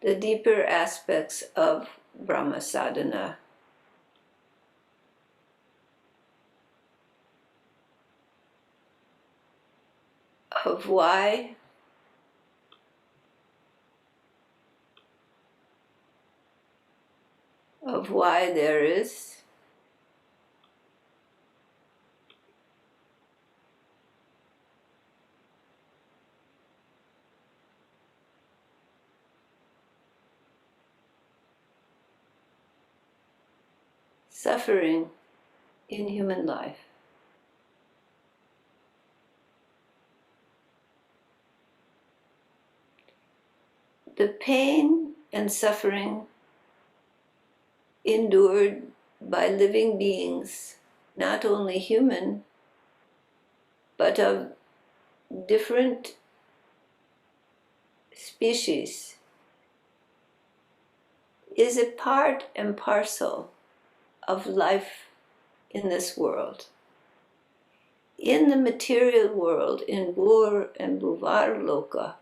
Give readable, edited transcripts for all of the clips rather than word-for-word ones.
the deeper aspects of Brahma sadhana. Of why there is suffering in human life. The pain and suffering endured by living beings, not only human, but of different species, is a part and parcel of life in this world. In the material world, in Bur and Buvar Loka,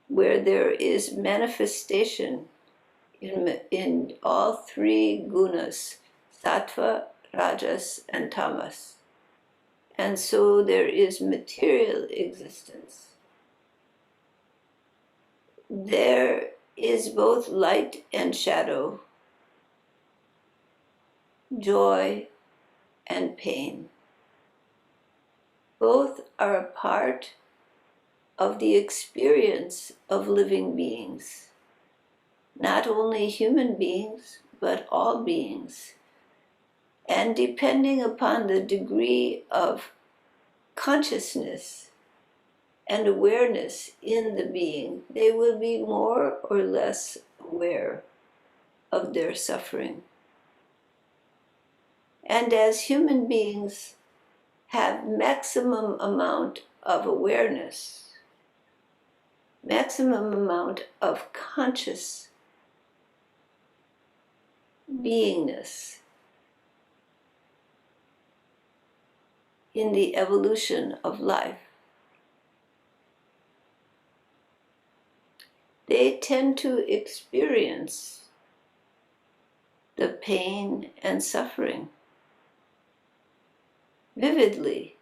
where there is manifestation in all three gunas, sattva, rajas, and tamas. And so there is material existence. There is both light and shadow, joy and pain. Both are a part of the experience of living beings. Not only human beings, but all beings. And depending upon the degree of consciousness and awareness in the being, they will be more or less aware of their suffering. And as human beings have maximum amount of awareness, maximum amount of conscious beingness in the evolution of life, they tend to experience the pain and suffering vividly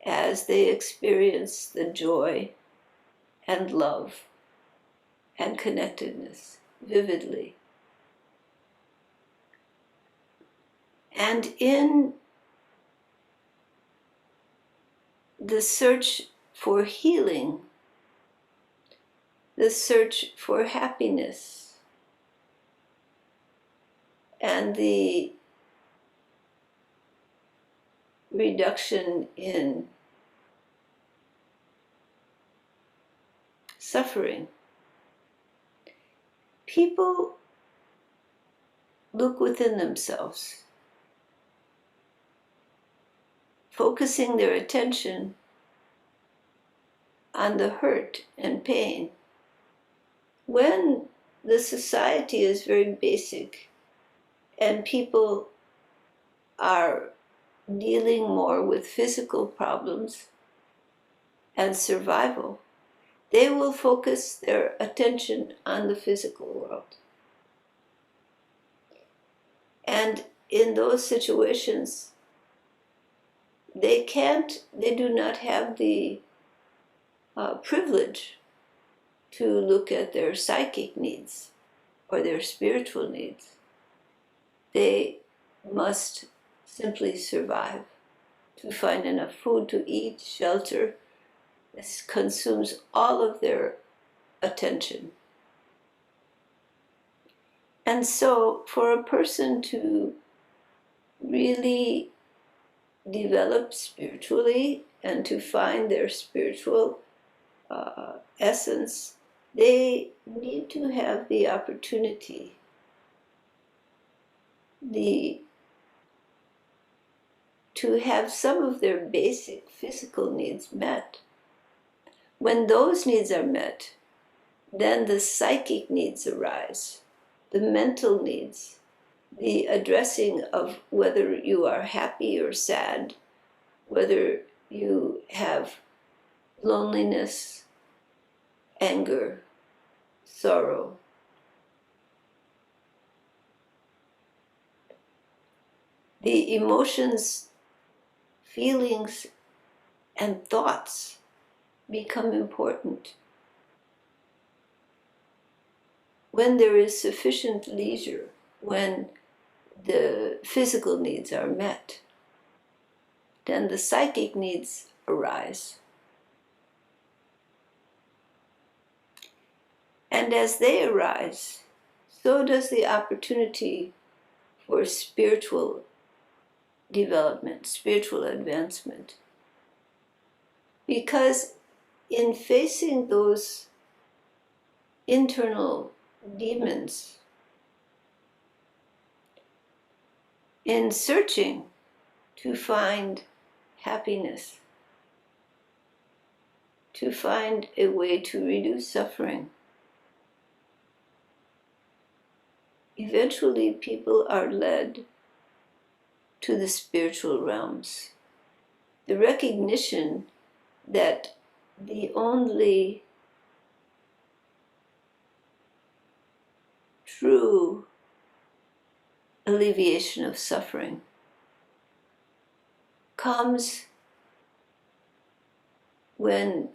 as they experience the joy and love and connectedness vividly. And in the search for healing, the search for happiness, and the reduction in suffering, people look within themselves, focusing their attention on the hurt and pain. When the society is very basic and people are dealing more with physical problems and survival, they will focus their attention on the physical world. And in those situations, they do not have the privilege to look at their psychic needs or their spiritual needs. They must simply survive, to find enough food to eat, shelter. This consumes all of their attention. And so for a person to really develop spiritually and to find their spiritual essence, they need to have the opportunity, to have some of their basic physical needs met. When those needs are met, then the psychic needs arise, the mental needs, the addressing of whether you are happy or sad, whether you have loneliness, anger, sorrow. The emotions, feelings, and thoughts become important when there is sufficient leisure, when the physical needs are met. Then the psychic needs arise. And as they arise, so does the opportunity for spiritual development, spiritual advancement. Because in facing those internal demons, in searching to find happiness, to find a way to reduce suffering, eventually people are led to the spiritual realms. The recognition that the only true alleviation of suffering comes when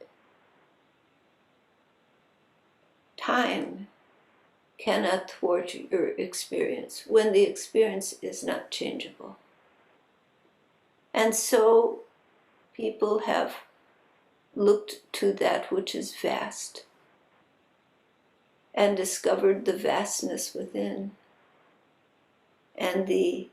time cannot thwart your experience, when the experience is not changeable. And so people have looked to that which is vast and discovered the vastness within and the